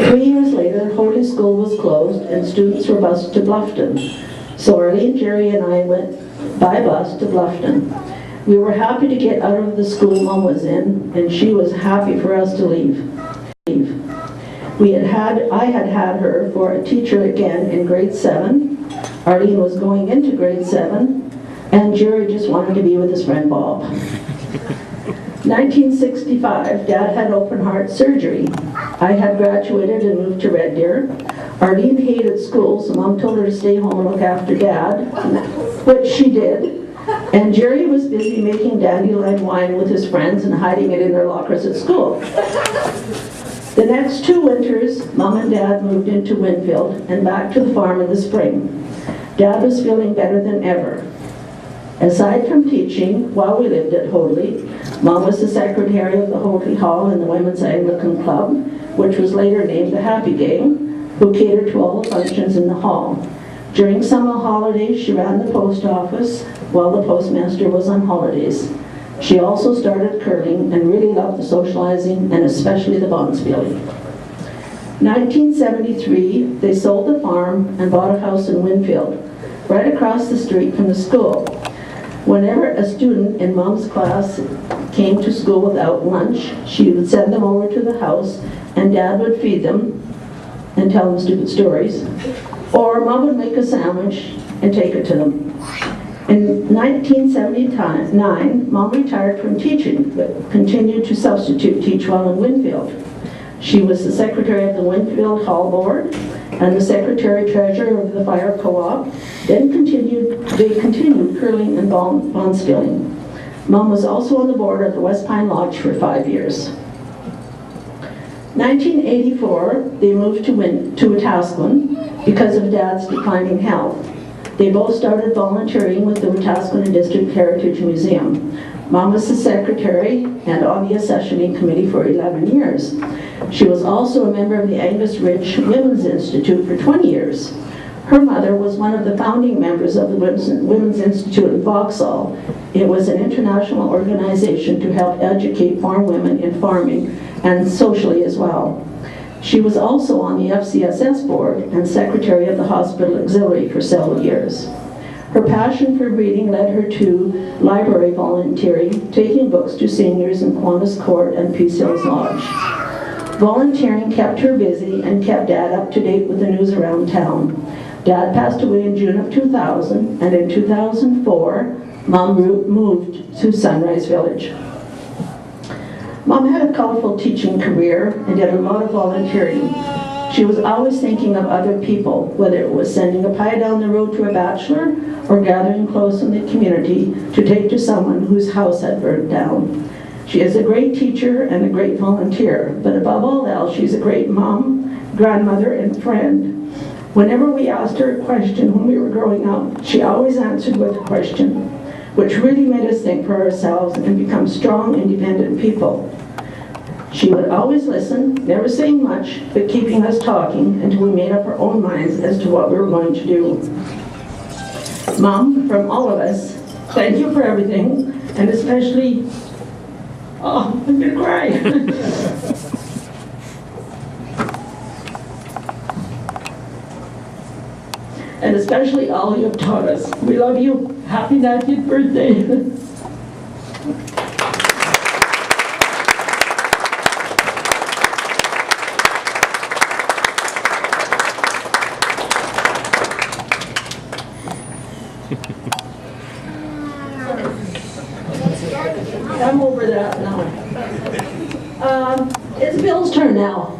3 years later, Holy School was closed and students were bused to Bluffton. So Arlene, Jerry, and I went by bus to Bluffton. We were happy to get out of the school Mom was in, and she was happy for us to leave. I had her for a teacher again in grade 7. Arlene was going into grade 7, and Jerry just wanted to be with his friend Bob. 1965, Dad had open heart surgery. I had graduated and moved to Red Deer. Arlene hated school, so Mom told her to stay home and look after Dad, which she did. And Jerry was busy making dandelion wine with his friends and hiding it in their lockers at school. The next 2 winters, Mom and Dad moved into Winfield and back to the farm in the spring. Dad was feeling better than ever. Aside from teaching, while we lived at Hoadley, Mom was the secretary of the Hoadley Hall in the Women's Anglican Club, which was later named the Happy Gang, who catered to all the functions in the hall. During summer holidays, she ran the post office while the postmaster was on holidays. She also started curling and really loved the socializing and especially the bonspiel. 1973, they sold the farm and bought a house in Winfield, right across the street from the school. Whenever a student in Mom's class came to school without lunch, she would send them over to the house and Dad would feed them and tell them stupid stories. Or Mom would make a sandwich and take it to them. In 1979, Mom retired from teaching, but continued to substitute teach while in Winfield. She was the secretary of the Winfield Hall Board and the secretary-treasurer of the Fire Co-op. They continued curling and bonspieling. Mom was also on the board of the West Pine Lodge for 5 years. 1984, they moved to Wetaskiwin because of Dad's declining health. They both started volunteering with the Wetaskiwin District Heritage Museum. Mom was the secretary and on the accessioning committee for 11 years. She was also a member of the Angus Ridge Women's Institute for 20 years. Her mother was one of the founding members of the Women's Institute in Vauxhall. It was an international organization to help educate farm women in farming and socially as well. She was also on the FCSS board and secretary of the Hospital Auxiliary for several years. Her passion for reading led her to library volunteering, taking books to seniors in Kiwanis Court and Peace Hills Lodge. Volunteering kept her busy and kept Dad up to date with the news around town. Dad passed away in June of 2000, and in 2004, Mom moved to Sunrise Village. Mom had a colorful teaching career and did a lot of volunteering. She was always thinking of other people, whether it was sending a pie down the road to a bachelor or gathering clothes in the community to take to someone whose house had burned down. She is a great teacher and a great volunteer, but above all else, she's a great mom, grandmother, and friend. Whenever we asked her a question when we were growing up, she always answered with a question, which really made us think for ourselves and become strong, independent people. She would always listen, never saying much, but keeping us talking until we made up our own minds as to what we were going to do. Mom, from all of us, thank you for everything, and especially, oh, I'm gonna cry. And especially all you have taught us. We love you. Happy 90th birthday. I'm over that now. It's Bill's turn now.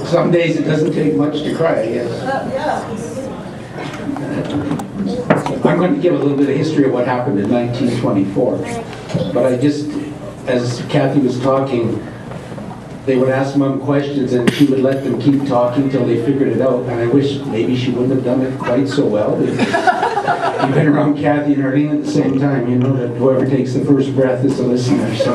Some days it doesn't take much to cry, yes. I'm going to give a little bit of history of what happened in 1924. But I just, as Kathy was talking, they would ask Mom questions and she would let them keep talking till they figured it out. And I wish maybe she wouldn't have done it quite so well. You've been around Kathy and Arlene at the same time, you know that whoever takes the first breath is the listener. So